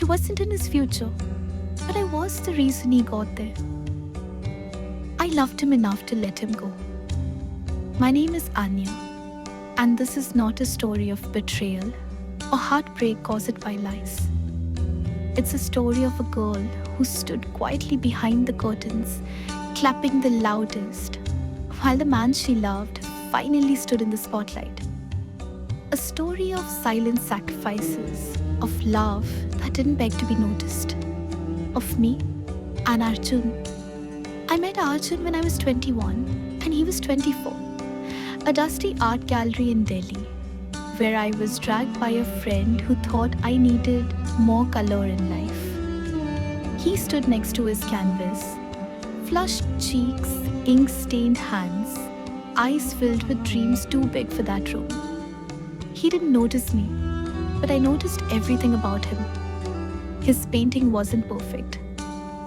I wasn't in his future, but I was the reason he got there. I loved him enough to let him go. My name is Anya, and this is not a story of betrayal or heartbreak caused by lies. It's a story of a girl who stood quietly behind the curtains, clapping the loudest, while the man she loved finally stood in the spotlight. A story of silent sacrifices, of love that didn't beg to be noticed, of me and Arjun. I met Arjun when I was 21 and he was 24. A dusty art gallery in Delhi, where I was dragged by a friend who thought I needed more color in life. He stood next to his canvas, flushed cheeks, ink stained hands, eyes filled with dreams too big for that room. He didn't notice me, but I noticed everything about him. His painting wasn't perfect,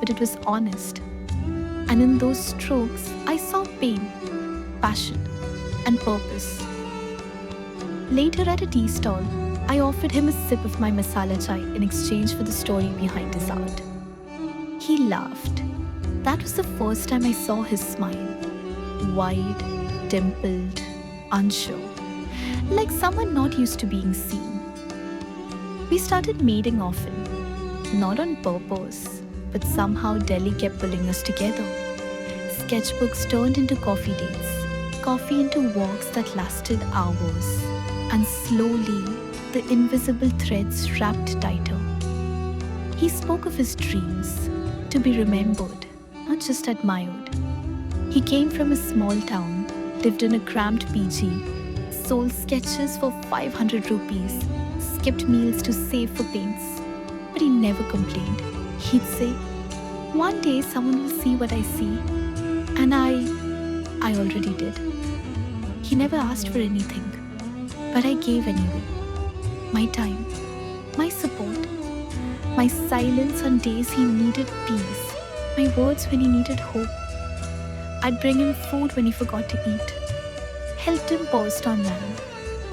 but it was honest. And in those strokes, I saw pain, passion, and purpose. Later at a tea stall, I offered him a sip of my masala chai in exchange for the story behind his art. He laughed. That was the first time I saw his smile. Wide, dimpled, unsure, like someone not used to being seen. We started meeting often, not on purpose, but somehow Delhi kept pulling us together. Sketchbooks turned into coffee dates, coffee into walks that lasted hours, and slowly the invisible threads wrapped tighter. He spoke of his dreams, to be remembered, not just admired. He came from a small town, lived in a cramped PG, sold sketches for 500 rupees, skipped meals to save for paints. But he never complained. He'd say, "One day someone will see what I see." And I already did. He never asked for anything, but I gave anyway. My time, my support, my silence on days he needed peace, my words when he needed hope. I'd bring him food when he forgot to eat, helped him post online,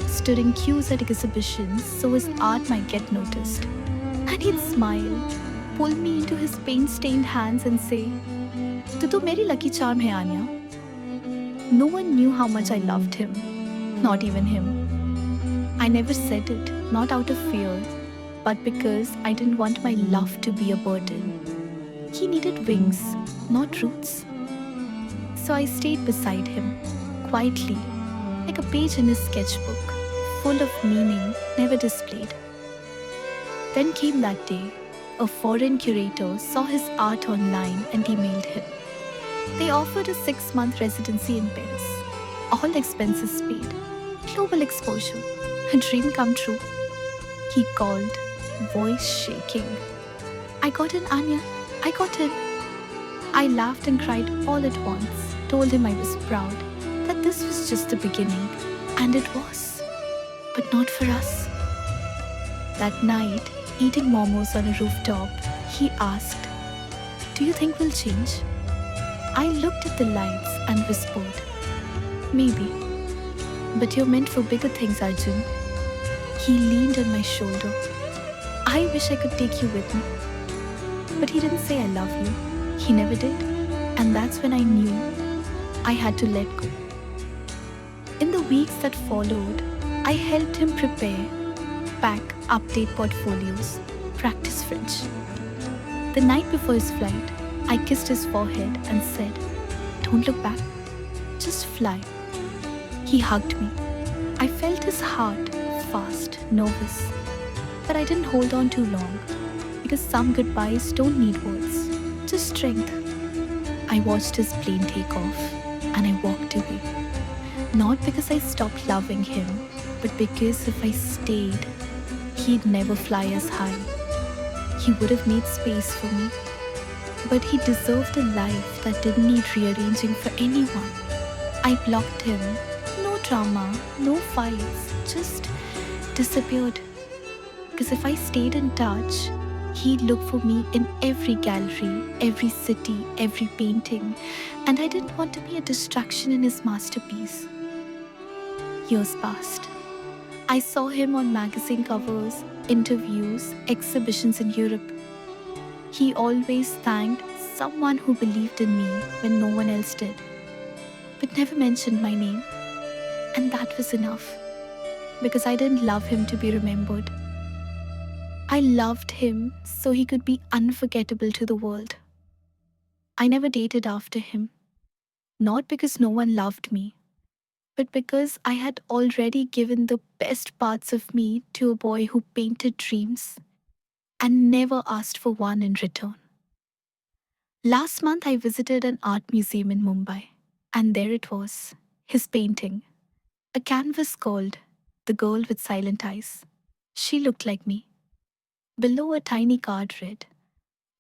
stood in queues at exhibitions so his art might get noticed. And he'd smile, pull me into his paint-stained hands and say, "Tu meri lucky charm hai, Anya." No one knew how much I loved him, not even him. I never said it, not out of fear, but because I didn't want my love to be a burden. He needed wings, not roots. So I stayed beside him, quietly, like a page in his sketchbook, full of meaning never displayed. Then came that day. A foreign curator saw his art online and emailed him. They offered a 6-month residency in Paris, all expenses paid, global exposure, a dream come true. He called, voice shaking. "I got in, Anya, I got in." I laughed and cried all at once, told him I was proud, that this was just the beginning, and it was, but not for us. That night, eating momos on a rooftop, he asked, "Do you think we'll change?" I looked at the lights and whispered, "Maybe, but you're meant for bigger things, Arjun." He leaned on my shoulder. "I wish I could take you with me." But he didn't say I love you. He never did. And that's when I knew I had to let go. In the weeks that followed, I helped him prepare, pack, update portfolios, practice French. The night before his flight, I kissed his forehead and said, "Don't look back, just fly." He hugged me. I felt his heart, fast, nervous. But I didn't hold on too long, because some goodbyes don't need words, just strength. I watched his plane take off, and I walked away. Not because I stopped loving him, but because if I stayed, he'd never fly as high. He would have made space for me. But he deserved a life that didn't need rearranging for anyone. I blocked him. No drama, no fights, just disappeared. Because if I stayed in touch, he'd look for me in every gallery, every city, every painting, and I didn't want to be a distraction in his masterpiece. Years passed. I saw him on magazine covers, interviews, exhibitions in Europe. He always thanked someone who believed in me when no one else did, but never mentioned my name. And that was enough because I didn't love him to be remembered. I loved him so he could be unforgettable to the world. I never dated after him, not because no one loved me, but because I had already given the best parts of me to a boy who painted dreams and never asked for one in return. Last month, I visited an art museum in Mumbai, and there it was, his painting, a canvas called The Girl with Silent Eyes. She looked like me. Below, a tiny card read,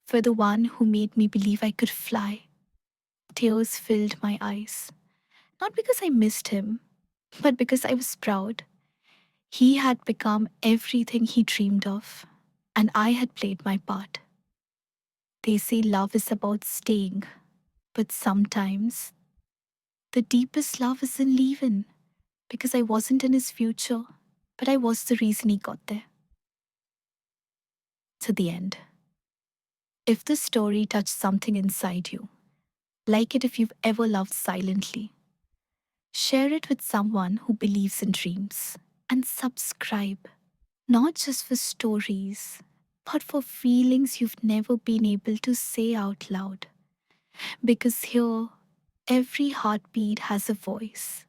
For the one who made me believe I could fly. Tears filled my eyes. Not because I missed him, but because I was proud. He had become everything he dreamed of, and I had played my part. They say love is about staying, but sometimes the deepest love is in leaving because I wasn't in his future, but I was the reason he got there. To the end. If this story touched something inside you, like it if you've ever loved silently, share it with someone who believes in dreams, and subscribe, not just for stories, but for feelings you've never been able to say out loud. Because here, every heartbeat has a voice.